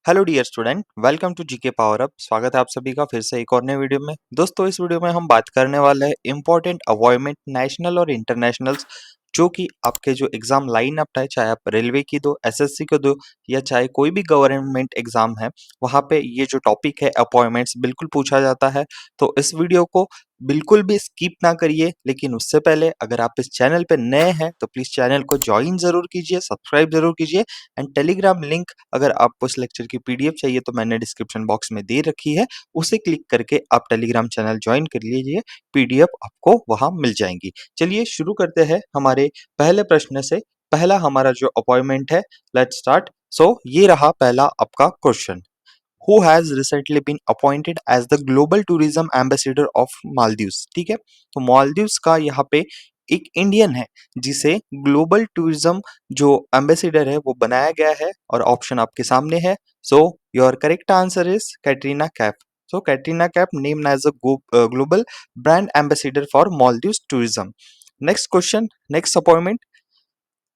Hello dear student, welcome to GK power up. स्वागत है आप सभी का फिर से एक और नए वीडियो में। दोस्तों, इस वीडियो में हम बात करने वाले हैं इम्पोर्टेंट अपॉइंटमेंट नेशनल और इंटरनेशनल्स, जो कि आपके जो एग्जाम लाइन अप है, चाहे आप रेलवे की दो, एसएससी को दो, या चाहे कोई भी गवर्नमेंट एग्जाम है, वहाँ पे ये जो टॉपिक है अपॉइंटमेंट्स बिल्कुल पूछा जाता है। तो इस वीडियो को बिल्कुल भी स्किप ना करिए। लेकिन उससे पहले अगर आप इस चैनल पे नए हैं तो प्लीज चैनल को ज्वाइन जरूर कीजिए, सब्सक्राइब जरूर कीजिए। एंड टेलीग्राम लिंक, अगर आपको इस लेक्चर की पीडीएफ चाहिए तो मैंने डिस्क्रिप्शन बॉक्स में दे रखी है, उसे क्लिक करके आप टेलीग्राम चैनल ज्वाइन कर लीजिए। पीडीएफ आपको वहां मिल जाएंगी। चलिए शुरू करते हैं हमारे पहले प्रश्न से। पहला हमारा जो अपॉइंटमेंट है, लेट्स स्टार्ट। सो ये रहा पहला आपका question. Who has recently been appointed as the global tourism ambassador of Maldives. ठीक है, तो मालदीव्स का यहाँ पे एक इंडियन है जिसे ग्लोबल टूरिज्म जो एम्बेसडर है वो बनाया गया है, और ऑप्शन आपके सामने है। सो your correct answer is Katrina Kaif. So Katrina Kaif named as a global brand ambassador for Maldives tourism. Next question, next appointment.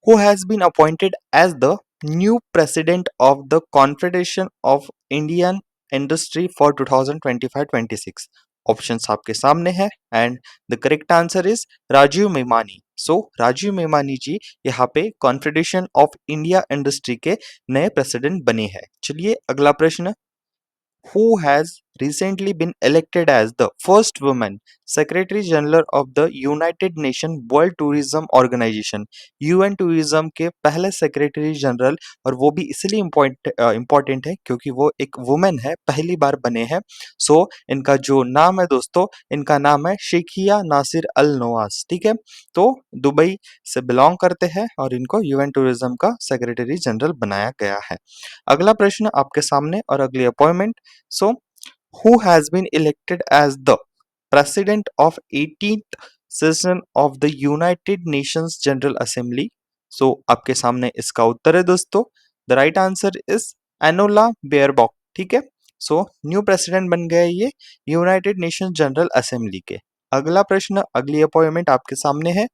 Who has been appointed as the new president of the Confederation of Indian Industry for 2025-26? Options आपके सामने है and the correct answer is Rajiv Memani. So Rajiv Memani ji यहाँ पे confederation of India industry के नए president बने हैं। चलिए अगला प्रश्न। Who has recently been elected as the first woman Secretary General of the United Nations World Tourism Organization? UN tourism के पहले सेक्रेटरी जनरल, और वो भी इसलिए इम्पोर्टेंट है क्योंकि वो एक वुमेन है, पहली बार बने हैं। सो इनका जो नाम है दोस्तों, इनका नाम है शेखिया नासिर अल नवाज। ठीक है, तो दुबई से बिलोंग करते हैं और इनको यूएन टूरिज्म का सेक्रेटरी जनरल बनाया गया है। अगला प्रश्न आपके सामने और अगली appointment. So, who has been elected as the president of 18th session of the United Nations General Assembly? So, आपके सामने इसका उत्तर है दोस्तों। The right answer is Enola Baerbock. ठीक है, सो न्यू प्रेसिडेंट बन गए ये यूनाइटेड नेशन जनरल असेंबली के। अगला प्रश्न, अगली अपॉइंटमेंट आपके सामने है।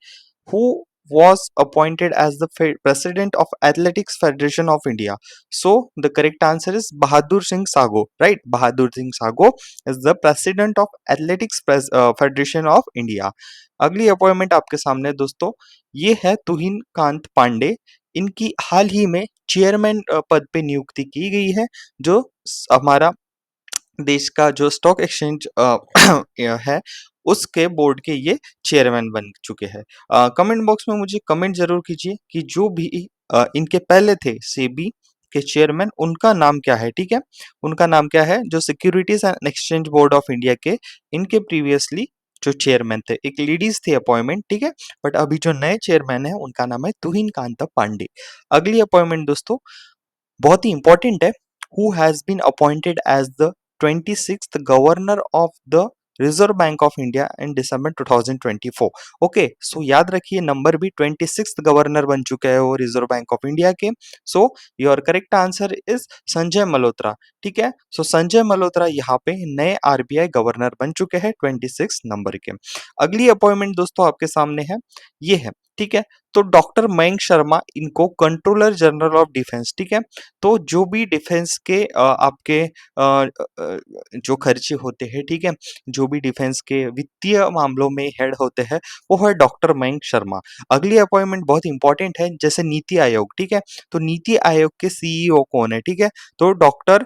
Who was appointed as the president of Athletics Federation of India? So the correct answer is Bahadur Singh Sago. Right, Bahadur Singh Sago is the president of Athletics Federation of India. अगली appointment आपके सामने दोस्तों, ये है तुहिन कांत पांडे। इनकी हाल ही में chairman पद पे नियुक्ति की गई है, जो हमारा देश का जो स्टॉक एक्सचेंज है उसके बोर्ड के ये चेयरमैन बन चुके हैं। कमेंट बॉक्स में मुझे कमेंट जरूर कीजिए कि जो भी इनके पहले थे सेबी के चेयरमैन, उनका नाम क्या है। ठीक है, उनका नाम क्या है, जो securities and exchange board of India के इनके प्रीवियसली जो चेयरमैन थे, एक लेडीज थे अपॉइंटमेंट। ठीक है, बट अभी जो नए चेयरमैन है उनका नाम है तुहिन कांता पांडे। अगली अपॉइंटमेंट दोस्तों बहुत ही इंपॉर्टेंट है। Who has been appointed as the 26th governor of the Reserve Bank of India in December 2024। Okay, so याद रखिए नंबर भी 26th गवर्नर बन चुके हैं वो रिजर्व बैंक ऑफ इंडिया के। सो your correct answer is Sanjay Malhotra. ठीक है, सो संजय मल्होत्रा यहाँ पे नए आरबीआई गवर्नर बन चुके हैं 26 नंबर के। अगली अपॉइंटमेंट दोस्तों आपके सामने है, ये है। ठीक है, तो डॉक्टर मयंक शर्मा इनको कंट्रोलर जनरल ऑफ डिफेंस। ठीक है, तो जो भी डिफेंस के आपके जो खर्चे होते हैं, ठीक है, जो भी डिफेंस के वित्तीय मामलों में हेड होते हैं, वो है डॉक्टर मयंक शर्मा। अगली अपॉइंटमेंट बहुत इंपॉर्टेंट है, जैसे नीति आयोग। ठीक है, तो नीति आयोग के सीईओ कौन है? ठीक है, तो डॉक्टर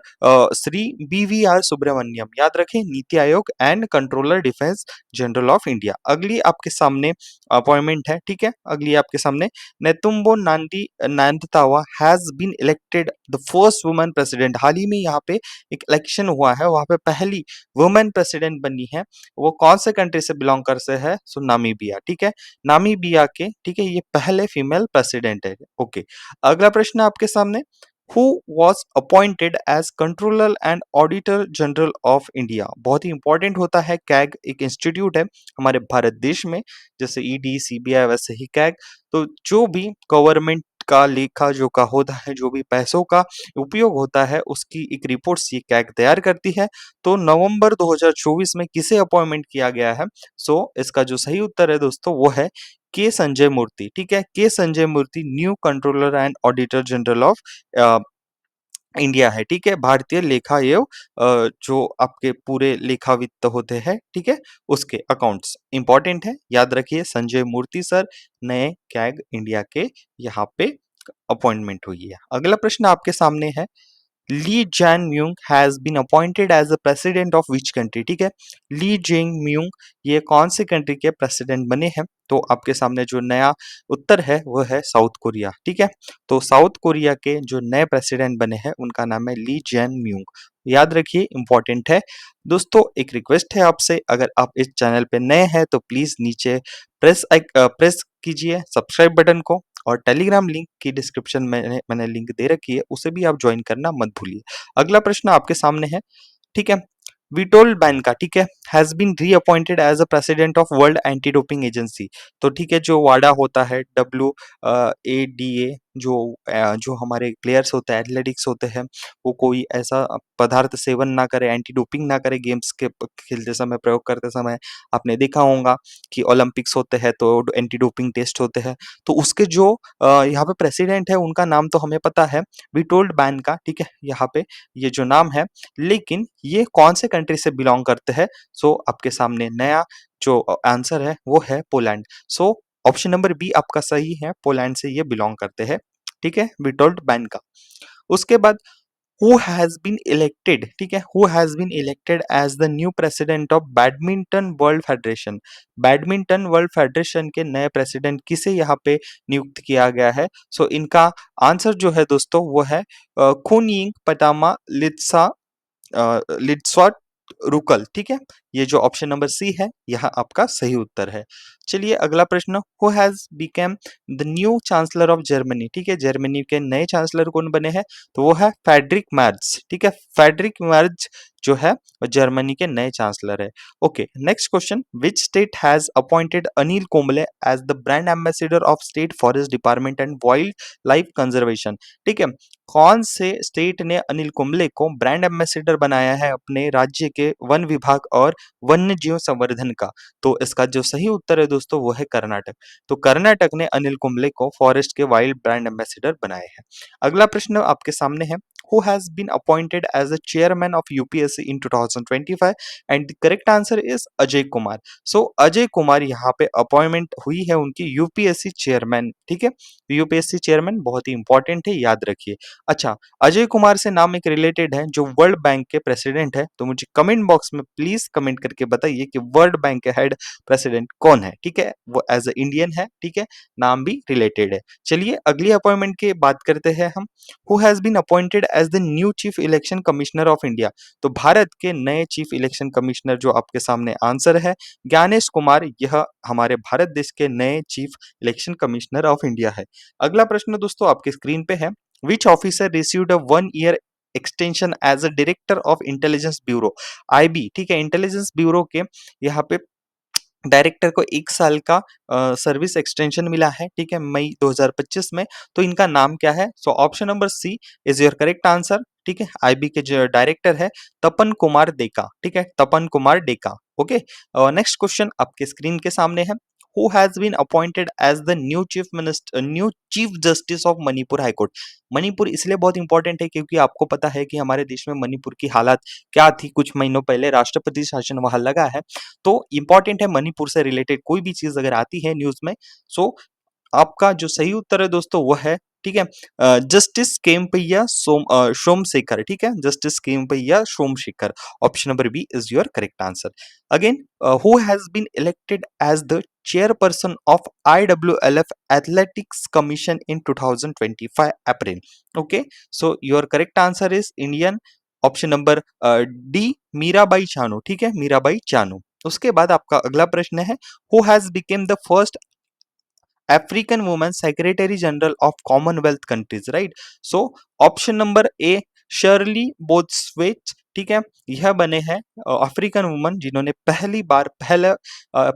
श्री BVR सुब्रमण्यम। याद रखें, NITI Aayog and controller defence general of India. अगली आपके सामने अपॉइंटमेंट है। ठीक है, अगली आपके सामने Netumbo Nandi-Ndaitwah has been elected the first woman president. हाल ही में यहाँ पे एक इलेक्शन हुआ है, वहां पे पहली वुमेन प्रेसिडेंट बनी है। वो कौन से कंट्री से बिलोंग करते हैं? सो नामीबिया। ठीक है, नामीबिया के, ठीक है, ये पहले फीमेल प्रेसिडेंट है। ओके, अगला प्रश्न आपके सामने। Who was appointed as controller and auditor general of India? बहुत ही इंपॉर्टेंट होता है। कैग एक इंस्टीट्यूट है हमारे भारत देश में, जैसे ईडी सीबीआई वैसे ही कैग। तो जो भी गवर्नमेंट का लेखा जोखा होता है, जो भी पैसों का उपयोग होता है, उसकी एक रिपोर्ट ये कैग तैयार करती है। तो नवंबर 2024 में किसे अपॉइंटमेंट किया गया है? सो इसका जो सही उत्तर है दोस्तों वो है के संजय मूर्ति। ठीक है, K Sanjay Murthy new controller and auditor general of India है, ठीक है? भारतीय लेखा आयोग जो आपके पूरे लेखा वित्त होते हैं, ठीक है? उसके अकाउंट्स इम्पोर्टेंट है, याद रखिए संजय मूर्ति सर नए कैग इंडिया के यहाँ पे अपॉइंटमेंट हुई है। अगला प्रश्न आपके सामने है, Lee Jae Myung has been appointed as the president of which country, ठीक है? ली जेंग म्यूंग ये कौन से कंट्री के प्रेसिडेंट बने हैं? तो आपके सामने जो नया उत्तर है वो है साउथ कोरिया, ठीक है? तो साउथ कोरिया के जो नए प्रेसिडेंट बने हैं उनका नाम है ली जैन म्यूंग। याद रखिए इंपॉर्टेंट है। दोस्तों एक रिक्वेस्ट है आपसे, अगर आप इस चैनल पे नए हैं तो प्लीज नीचे प्रेस कीजिए सब्सक्राइब बटन को, और टेलीग्राम लिंक की डिस्क्रिप्शन में मैंने लिंक दे रखी है, उसे भी आप ज्वाइन करना मत भूलिए। अगला प्रश्न आपके सामने है, ठीक है? विटोल बैंका, ठीक है, has been reappointed as a president of World Anti Doping Agency. तो ठीक है, जो वाडा होता है, WADA, जो हमारे प्लेयर्स होते हैं, एथलेटिक्स होते हैं, वो कोई ऐसा पदार्थ सेवन ना करे, एंटी डोपिंग ना करे गेम्स के खेलते समय, प्रयोग करते समय। आपने देखा होगा कि ओलंपिक्स होते हैं तो एंटी डोपिंग टेस्ट होते हैं, तो उसके जो यहाँ पे प्रेसिडेंट है उनका नाम तो हमें पता है, विटोल्ड बैंका, ठीक है? यहाँ पे ये जो नाम है, लेकिन ये कौन से कंट्री से बिलोंग करते हैं? सो आपके सामने नया जो आंसर है वो है Poland. So option number B आपका सही है, पोलैंड से ये बिलोंग करते हैं, ठीक है? Witold Banka. उसके बाद हु हैज बीन इलेक्टेड, ठीक है? Who has been elected as the new president of Badminton World Federation. Badminton World Federation के नए प्रेसिडेंट किसे यहाँ पे नियुक्त किया गया है? सो इनका आंसर जो है दोस्तों वो है खुनयिंग पटामा लिट्सवाट रुकल, ठीक है? ये जो ऑप्शन नंबर सी है यह आपका सही उत्तर है। चलिए अगला प्रश्न, who has become the new chancellor of Germany, ठीक है? जर्मनी के नए चांसलर कौन बने हैं? तो वो है फ्रेडरिक मर्ज, ठीक है? फ्रेडरिक मर्ज जो है वो जर्मनी के नए चांसलर है। Okay, next question, which state has appointed Anil Kumble as the brand ambassador of state forest department and wildlife conservation, ठीक है? कौन से स्टेट ने अनिल कुंबले को ब्रांड एम्बेसडर बनाया है अपने राज्य के वन विभाग और वन्य जीव संवर्धन का? तो इसका जो सही उत्तर है दोस्तों वो है कर्नाटक। तो कर्नाटक ने अनिल कुंबले को फॉरेस्ट के वाइल्ड ब्रांड एम्बेसडर बनाए हैं। अगला प्रश्न आपके सामने है, who has been appointed as the chairman of UPSC in 2025 and the correct answer is Ajay Kumar. सो अजय कुमार यहाँ पे अपॉइंटमेंट हुई है उनकी यूपीएससी चेयरमैन, ठीक है? यूपीएससी चेयरमैन बहुत ही इंपॉर्टेंट है, याद रखिए। अच्छा, अजय कुमार से नाम एक रिलेटेड है जो वर्ल्ड बैंक के प्रेसिडेंट है, तो मुझे कमेंट बॉक्स में प्लीज कमेंट करके बताइए कि वर्ल्ड बैंक के हेड प्रेसिडेंट कौन है, ठीक है? वो एज ए इंडियन है, ठीक है? नाम भी रिलेटेड है। चलिए अगली अपॉइंटमेंट की बात करते हैं हम, who has been appointed as the new chief election commissioner of India. तो भारत के नए चीफ इलेक्शन कमिश्नर जो आपके सामने आंसर है, ज्ञानेश कुमार, यह हमारे भारत देश के नए chief election commissioner of India है। अगला प्रश्न दोस्तों आपकी स्क्रीन पे है, which officer received a 1 year extension as a director of intelligence bureau, IB, ठीक है? इंटेलिजेंस ब्यूरो के यहाँ पे डायरेक्टर को 1 साल का सर्विस एक्सटेंशन मिला है, ठीक है? मई 2025 में। तो इनका नाम क्या है? So option number C is your correct answer, ठीक है? IB के जो डायरेक्टर है तपन कुमार डेका, ठीक है? Tapan Kumar Deka. Okay, next question आपके स्क्रीन के सामने है, who has been appointed as the new chief justice of Manipur high court. Manipur इसलिए बहुत इंपॉर्टेंट है क्योंकि आपको पता है कि हमारे देश में मणिपुर की हालत क्या थी, कुछ महीनों पहले राष्ट्रपति शासन वहां लगा है। तो इंपॉर्टेंट है, मणिपुर से रिलेटेड कोई भी चीज अगर आती है न्यूज में, सो आपका जो सही उत्तर है दोस्तों वो है, ठीक है, जस्टिस केम्पैया सोमशेखर, ठीक है? Justice Kempaiah Somashekar. Option number B is your correct answer. Again, who has been elected as the chairperson of IWLF Athletics Commission in 2025 April. Okay, so your correct answer is Indian, option number D, Mirabai Chanu, ठीक है? मीराबाई चानू। उसके बाद आपका अगला प्रश्न है, who has become the first African women secretary general of Commonwealth countries, right? So option number A, Shirley Botchwey, ठीक है? यह बने हैं अफ्रीकन वुमन जिन्होंने पहली बार पहला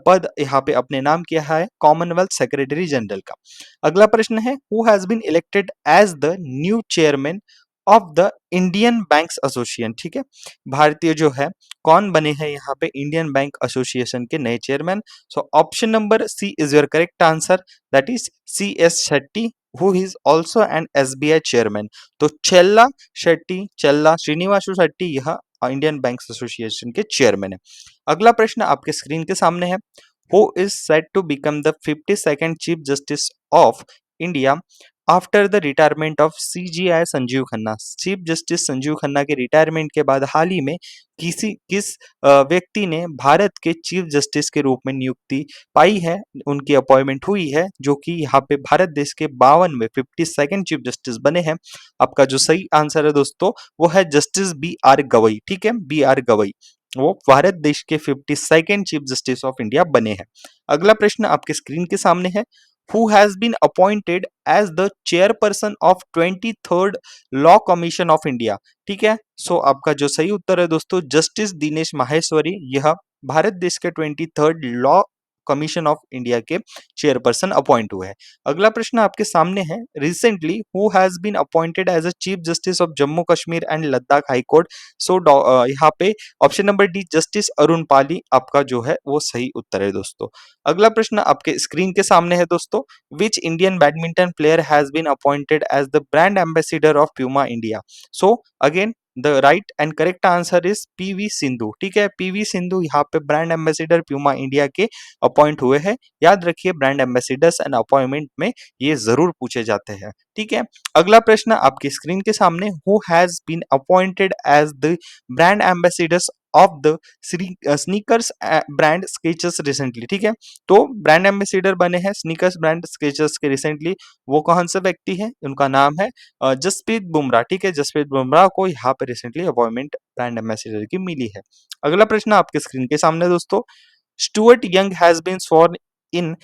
पद यहाँ पे अपने नाम किया है कॉमनवेल्थ सेक्रेटरी जनरल का। अगला प्रश्न है, who has been elected as the new chairman of the Indian Banks Association, ठीक है, भारतीय जो है कौन बने हैं यहाँ पे इंडियन बैंक एसोसिएशन के नए chairman? So option number C is your correct answer, that is C S Shetty, who is also an SBI chairman. तो चेल्ला शेट्टी, चेल्ला श्रीनिवासु शेट्टी यह इंडियन बैंक एसोसिएशन के चेयरमैन है। अगला प्रश्न आपके स्क्रीन के सामने है, who is set to become the 52nd chief justice of India after the retirement of CJI Sanjiv Khanna? Chief justice Sanjiv Khanna के रिटायरमेंट के बाद हाल ही में किस व्यक्ति ने भारत के चीफ जस्टिस के रूप में नियुक्ति पाई है, उनकी अपॉइंटमेंट हुई है, जो कि यहाँ पे भारत देश के 52वें 52nd चीफ जस्टिस बने हैं? आपका जो सही आंसर है दोस्तों वो है जस्टिस बी आर गवई, ठीक है, बी आर गवई, वो भारत देश के 52nd chief justice of India बने हैं। अगला प्रश्न आपके स्क्रीन के सामने है, who has been appointed as the chairperson of 23rd law commission of India? ठीक है, सो आपका जो सही उत्तर है दोस्तों जस्टिस दिनेश माहेश्वरी, यह भारत देश के 23rd law commission of India के चेयरपर्सन अपॉइंट हुए हैं। अगला प्रश्न आपके सामने है, recently who has been appointed as a chief justice of Jammu Kashmir and Ladakh high court? So यहाँ पे option number D justice Arun Palli आपका जो है वो सही उत्तर है दोस्तों। अगला प्रश्न आपके स्क्रीन के सामने है दोस्तों, which Indian badminton player has been appointed as the brand ambassador of Puma India? So again the right and correct answer is PV Sindhu, ठीक है, पीवी सिंधु यहाँ पे ब्रांड एम्बेसडर प्यूमा इंडिया के अपॉइंट हुए हैं। याद रखिए ब्रांड एम्बेसडर्स एंड अपॉइंटमेंट में ये जरूर पूछे जाते हैं, ठीक है। अगला प्रश्न आपकी स्क्रीन के सामने, who has been appointed as the brand ambassadors of the sneakers brand Skechers recently? ठीक है, तो ब्रांड एम्बेसडर बने हैं स्नीकर्स ब्रांड स्केचर्स के रिसेंटली, वो कौन से व्यक्ति हैं? उनका नाम है जसप्रीत बुमराह, ठीक है, जसप्रीत बुमराह को यहाँ पे रिसेंटली अपॉइंटमेंट ब्रांड एम्बेसडर की मिली है। अगला प्रश्न आपके स्क्रीन के सामने दोस्तों, Stuart Young has been sworn in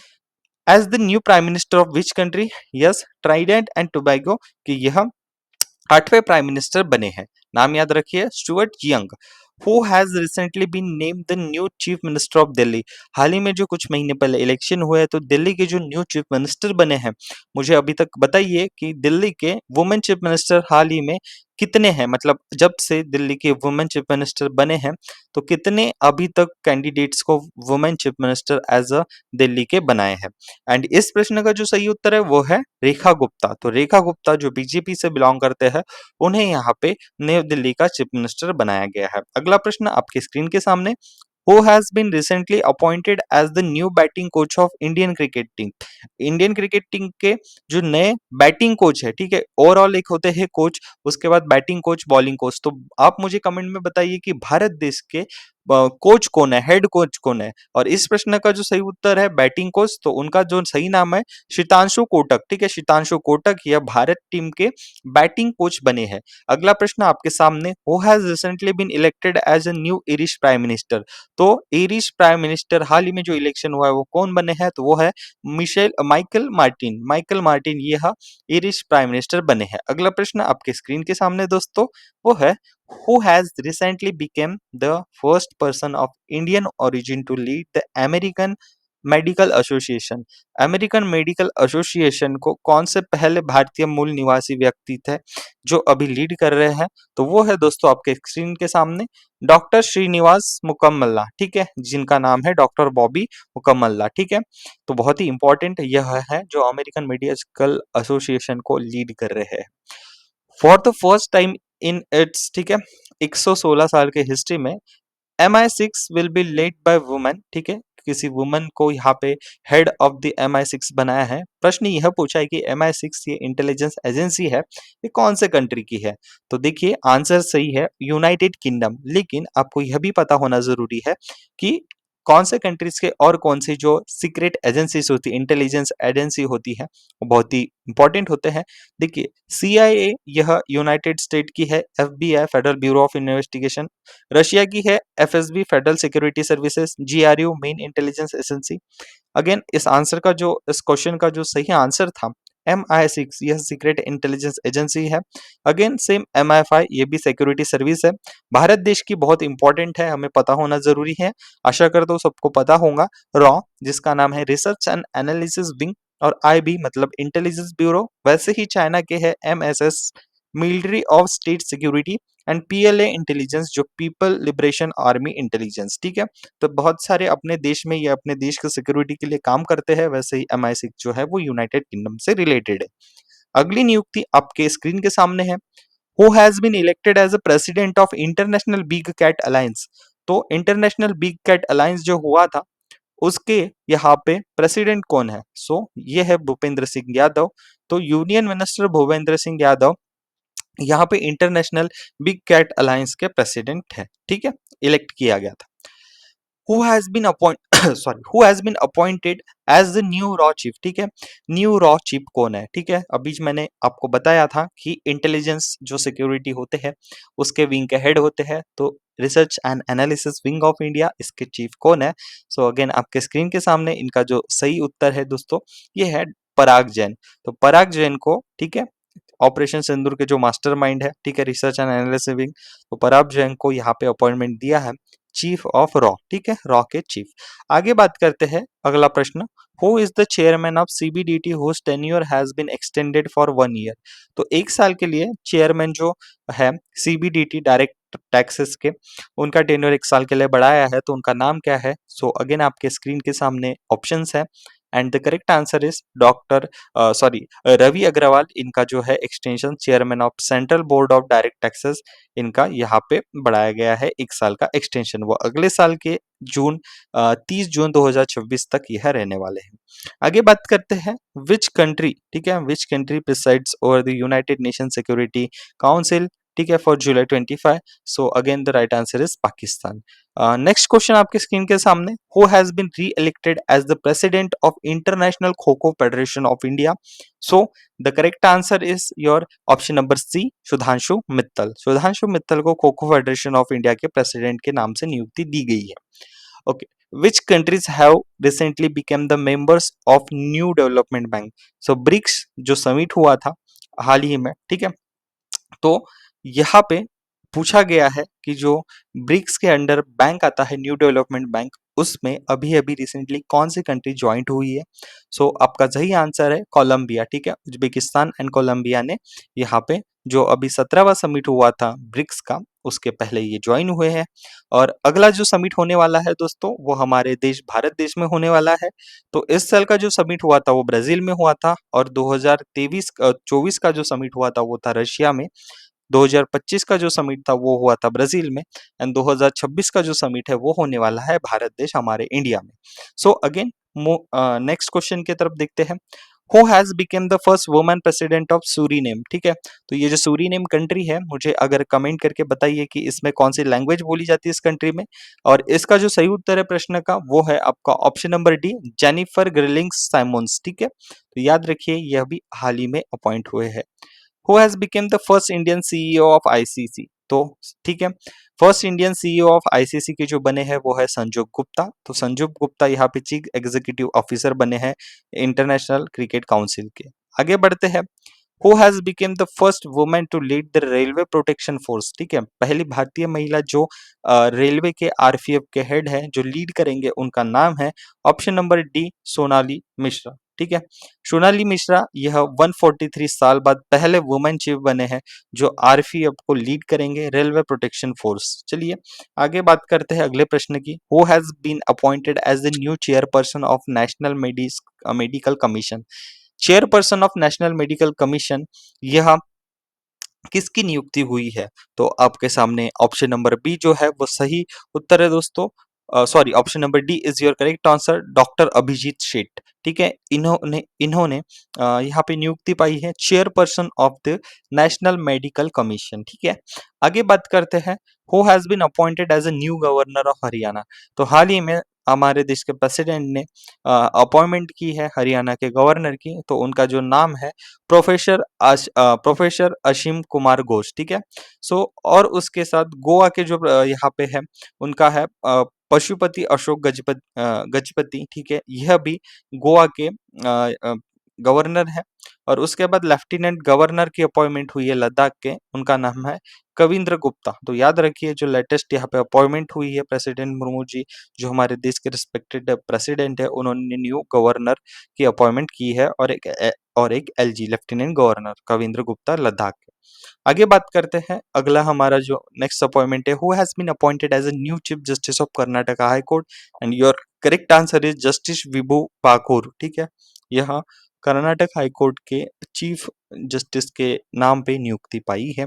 as the new prime minister of which country? Yes, Trinidad and Tobago कि यह 8वें प्राइम मिनिस्टर बने हैं। नाम याद रखिए, Stuart Young. Who has recently been named the new chief minister of Delhi? हाल ही में जो कुछ महीने पहले इलेक्शन हुए तो दिल्ली के जो न्यू चीफ मिनिस्टर बने हैं, मुझे अभी तक बताइए कि दिल्ली के वुमेन चीफ मिनिस्टर हाल ही में कितने हैं? मतलब जब से दिल्ली के वुमेन चीफ मिनिस्टर बने हैं तो कितने अभी तक कैंडिडेट्स को women chief minister as a Delhi के बनाए हैं? एंड इस प्रश्न का जो सही उत्तर है वो है रेखा गुप्ता। तो रेखा गुप्ता जो बीजेपी से बिलोंग करते हैं, उन्हें यहाँ पे नई दिल्ली का चीफ मिनिस्टर बनाया गया है। अगला प्रश्न आपके स्क्रीन के सामने, who has been recently appointed as the new batting coach of Indian cricket team? Indian cricket team के जो नए बैटिंग कोच है, ठीक है, ओवरऑल एक होते हैं कोच, उसके बाद बैटिंग कोच, बॉलिंग कोच। तो आप मुझे कमेंट में बताइए कि भारत देश के कोच कौन है, हेड कोच कौन है? और इस प्रश्न का जो सही उत्तर है बैटिंग कोच, तो उनका जो सही नाम है शीतांशु कोटक, ठीक है, शीतांशु कोटक यह भारत टीम के बैटिंग कोच बने हैं। अगला प्रश्न आपके सामने, who has recently been elected as a new irish prime minister? तो irish प्राइम मिनिस्टर हाल ही में जो इलेक्शन हुआ है वो कौन बने हैं? तो वो है माइकल मार्टिन, माइकल मार्टिन यह irish प्राइम मिनिस्टर बने हैं। अगला प्रश्न आपके स्क्रीन के सामने दोस्तों वो है, who has recently become the first person of Indian origin to lead the American medical association? American medical association को कौन से पहले भारतीय मूल निवासी व्यक्ति थे जो अभी लीड कर रहे हैं? तो वो है दोस्तों आपके स्क्रीन के सामने डॉक्टर श्रीनिवास मुकम्मल्ला, ठीक है, जिनका नाम है डॉक्टर बॉबी मुकम्मल्ला, ठीक है। तो बहुत ही इंपॉर्टेंट यह है जो अमेरिकन मेडिकल एसोसिएशन को लीड कर रहे हैं। For the first time in its, ठीक है, 116 साल के हिस्ट्री में MI6 will be led by women, ठीक है, किसी वुमन को यहाँ पे हेड ऑफ द MI6 बनाया है। प्रश्न यह पूछा है कि MI6 ये इंटेलिजेंस एजेंसी है, ये कौन से कंट्री की है? तो देखिए आंसर सही है यूनाइटेड किंगडम, लेकिन आपको यह भी पता होना जरूरी है कि कौन से कंट्रीज के और कौन सी जो सीक्रेट एजेंसीज होती है, इंटेलिजेंस एजेंसी होती है, वो बहुत ही इंपॉर्टेंट होते हैं। देखिए CIA यह यूनाइटेड स्टेट की है, FBI federal bureau of investigation, Russia की है FSB federal security services, GRU main intelligence agency. Again इस क्वेश्चन का जो सही आंसर था MI6 यह सीक्रेट इंटेलिजेंस एजेंसी है। अगेन सेम MI5 ये भी सिक्योरिटी सर्विस है, भारत देश की, बहुत इंपॉर्टेंट है, हमें पता होना जरूरी है। आशा करता हूँ सबको पता होगा। रॉ जिसका नाम है रिसर्च एंड एनालिसिस विंग, और IB मतलब इंटेलिजेंस ब्यूरो, वैसे ही चाइना के है MSS military of state security and PLA intelligence जो पीपल लिबरेशन आर्मी इंटेलिजेंस, ठीक है। तो बहुत सारे अपने देश में, ये अपने देश के सिक्योरिटी के लिए काम करते हैं, वैसे ही MI6 जो है वो यूनाइटेड किंगडम से रिलेटेड है। अगली नियुक्ति आपके स्क्रीन के सामने है। Who has been elected as a president of international big cat alliance. तो इंटरनेशनल बिग कैट अलायंस जो हुआ था, उसके यहाँ पे प्रेसिडेंट कौन है? ये है भूपेंद्र सिंह यादव। तो यूनियन मिनिस्टर भूपेंद्र सिंह यादव यहाँ पे इंटरनेशनल बिग कैट अलायंस के प्रेसिडेंट है, ठीक है, इलेक्ट किया गया था। Who has been appoint sorry who has been appointed as the new रॉ चीफ, ठीक है। न्यू रॉ चीफ कौन है? ठीक है, अभी मैंने आपको बताया था कि इंटेलिजेंस जो सिक्योरिटी होते हैं उसके विंग के हेड होते हैं, तो research and analysis wing of India, इसके चीफ कौन है? अगेन आपके स्क्रीन के सामने इनका जो सही उत्तर है दोस्तों, ये है पराग जैन। तो पराग जैन को, ठीक है, ऑपरेशन सिंदूर के जो मास्टरमाइंड है, ठीक है, रिसर्च एंड एनालिसिस विंग, तो पराग जैन को यहाँ पे अपॉइंटमेंट दिया है चीफ ऑफ रॉ, ठीक है, रॉ के चीफ। आगे बात करते हैं, अगला प्रश्न, who is the chairman of CBDT whose tenure has been extended for 1 year. तो 1 साल के लिए चेयरमैन जो है सीबीडीटी डायरेक्ट टैक्सेस के, उनका टेन्योर 1 साल के लिए बढ़ाया है, तो उनका नाम क्या है? अगेन आपके स्क्रीन के सामने ऑप्शंस है and the correct answer is doctor Ravi Agrawal, इनका जो है extension chairman of central board of direct taxes, इनका यहाँ पे बढ़ाया गया है 1 साल का एक्सटेंशन। वो अगले साल के 30 जून 2026 तक यह रहने वाले हैं। आगे बात करते हैं, विच कंट्री, ठीक है, which country presides over the united nation security council, ठीक है, for July 25। Again the right answer is Pakistan. Next question आपके स्क्रीन के सामने, who has been re elected as the president of international kho kho federation of India. The correct answer is your option number C, Sudhanshu Mittal. Sudhanshu Mittal को kho kho federation of India के president के नाम से नियुक्ति दी गई है। Okay, which countries have recently became the members of new development bank. BRICS जो summit हुआ था हाल ही में, ठीक है, तो यहाँ पे पूछा गया है कि जो ब्रिक्स के अंडर बैंक आता है न्यू डेवलपमेंट बैंक, उसमें अभी अभी रिसेंटली कौन सी कंट्री ज्वाइंट हुई है? आपका सही आंसर है कोलंबिया, ठीक है, उज्बेकिस्तान एंड कोलंबिया ने यहाँ पे जो अभी 17वां समिट हुआ था ब्रिक्स का, उसके पहले ये ज्वाइन हुए हैं। और अगला जो समिट होने वाला है दोस्तों, वो हमारे देश भारत देश में होने वाला है। तो इस साल का जो समिट हुआ था वो ब्राजील में हुआ था, और 2023-24 का जो समिट हुआ था वो था रशिया में। 2025 का जो समिट था वो हुआ था ब्राजील में, एंड 2026 का जो समिट है वो होने वाला है भारत देश, हमारे इंडिया में। अगेन नेक्स्ट क्वेश्चन की तरफ देखते हैं, who has become the first woman president of Suriname, ठीक है। तो ये जो सूरीनेम कंट्री है, मुझे अगर कमेंट करके बताइए कि इसमें कौन सी लैंग्वेज बोली जाती है इस कंट्री में। और इसका जो सही उत्तर है प्रश्न का, वो है आपका ऑप्शन नंबर डी, जेनिफर ग्रिलिंग्स साइमोन्स, ठीक है। तो याद रखिए, यह भी हाल ही में अपॉइंट हुए हैं। Who has become the first Indian CEO of ICC. तो ठीक है, first Indian CEO of ICC के जो बने हैं वो है संजू गुप्ता। तो संजू गुप्ता यहाँ पे चीफ एग्जीक्यूटिव ऑफिसर बने हैं इंटरनेशनल क्रिकेट काउंसिल के। आगे बढ़ते हैं, who has become the first women to lead the railway protection force, ठीक है, पहली भारतीय महिला जो रेलवे के आरपीएफ के हेड है, जो लीड करेंगे, उनका नाम है option number D, Sonali Mishra, ठीक है। सोनाली मिश्रा यह 143 साल बाद पहले वुमेन चीफ बने हैं जो आरपीएफ को लीड करेंगे, रेलवे प्रोटेक्शन फोर्स। चलिए आगे बात करते हैं अगले प्रश्न की, who has been appointed as the new chairperson of national medical commission. Chairperson of national medical commission, यह किसकी नियुक्ति हुई है? तो आपके सामने ऑप्शन नंबर बी जो है वो सही उत्तर है दोस्तों। Sorry, option number D is your correct answer, doctor Abhijit Sheth, ठीक है। इन्होंने इन्होंने यहाँ पे नियुक्ति पाई है chairperson of the national medical commission, ठीक है। आगे बात करते हैं, who has been appointed as a new governor of Haryana. तो हाल ही में हमारे देश के प्रेसिडेंट ने अपॉइंटमेंट की है हरियाणा के गवर्नर की, तो उनका जो नाम है प्रोफेसर असीम कुमार घोष, ठीक है। और उसके साथ गोवा के जो यहाँ पे है, उनका है पशुपति अशोक गजपति, ठीक है, यह भी गोवा के गवर्नर है। और उसके बाद लेफ्टिनेंट गवर्नर की अपॉइंटमेंट हुई है लद्दाख के, उनका नाम है कविंद्र गुप्ता। तो याद रखिए, जो लेटेस्ट यहाँ पे अपॉइंटमेंट हुई है प्रेसिडेंट मुर्मू जी, जो हमारे देश के रिस्पेक्टेड प्रेसिडेंट है, उन्होंने न्यू गवर्नर की अपॉइंटमेंट की है, और एक LG lieutenant governor Kavinder Gupta Ladakh के। आगे बात करते हैं, अगला हमारा जो नेक्स्ट अपॉइंटमेंट है, who has been appointed as a new chief justice of Karnataka high court, and your correct answer is justice Vibhu Bakhru. ठीक है, यहाँ कर्नाटक हाई कोर्ट के चीफ जस्टिस के नाम पे नियुक्ति पाई है।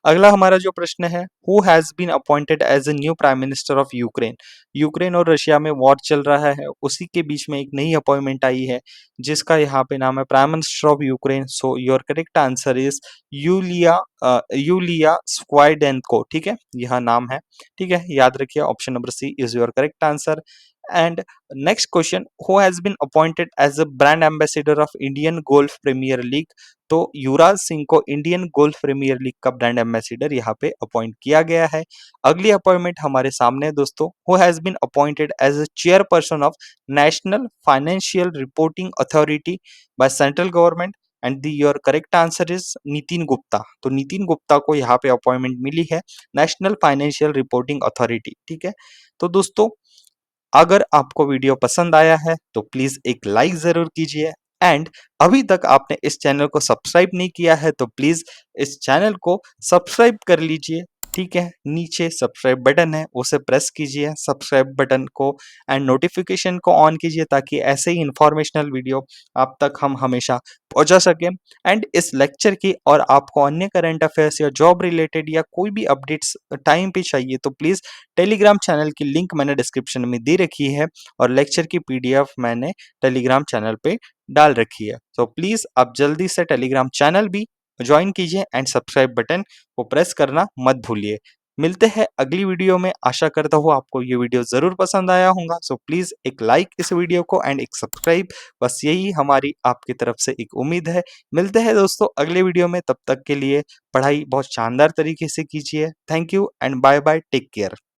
अगला हमारा जो प्रश्न है, who has been appointed as a new prime minister of Ukraine. Ukraine और रशिया में वॉर चल रहा है, उसी के बीच में एक नई अपॉइंटमेंट आई है जिसका यहाँ पे नाम है prime minister of Ukraine. So your correct answer is Yulia Svyrydenko. ठीक है, यह नाम है। ठीक है, याद रखिए, option number C is your correct answer. And next question, who has been appointed as a brand ambassador of Indian Golf Premier League. तो युवराज सिंह को इंडियन गोल्फ प्रीमियर लीग का ब्रांड एम्बेसडर यहाँ पे अपॉइंट किया गया है। अगली अपॉइंटमेंट हमारे सामने है दोस्तों, who has been appointed as a chairperson of national financial reporting authority by central government, and the your correct answer is Nitin Gupta. तो नितिन गुप्ता को यहाँ पे अपॉइंटमेंट मिली है नेशनल फाइनेंशियल रिपोर्टिंग अथॉरिटी। ठीक है, तो दोस्तों अगर आपको वीडियो पसंद आया है तो प्लीज एक लाइक जरूर कीजिए, एंड अभी तक आपने इस चैनल को सब्सक्राइब नहीं किया है तो प्लीज इस चैनल को सब्सक्राइब कर लीजिए। ठीक है, नीचे सब्सक्राइब बटन है, उसे प्रेस कीजिए सब्सक्राइब बटन को, एंड नोटिफिकेशन को ऑन कीजिए ताकि ऐसे ही इंफॉर्मेशनल वीडियो आप तक हम हमेशा पहुंचा सके। एंड इस लेक्चर की और आपको अन्य करंट अफेयर्स या जॉब रिलेटेड या कोई भी अपडेट्स टाइम पे चाहिए तो प्लीज टेलीग्राम चैनल की लिंक मैंने डिस्क्रिप्शन में दे रखी है, और लेक्चर की पीडीएफ मैंने टेलीग्राम चैनल पे डाल रखी है। तो प्लीज आप जल्दी से टेलीग्राम चैनल भी ज्वाइन कीजिए, एंड सब्सक्राइब बटन को प्रेस करना मत भूलिए। मिलते हैं अगली वीडियो में, आशा करता हूँ आपको ये वीडियो जरूर पसंद आया होगा। सो प्लीज एक लाइक इस वीडियो को एंड एक सब्सक्राइब, बस यही हमारी आपकी तरफ से एक उम्मीद है। मिलते हैं दोस्तों अगले वीडियो में, तब तक के लिए पढ़ाई बहुत शानदार तरीके से कीजिए। Thank you and bye bye, take care.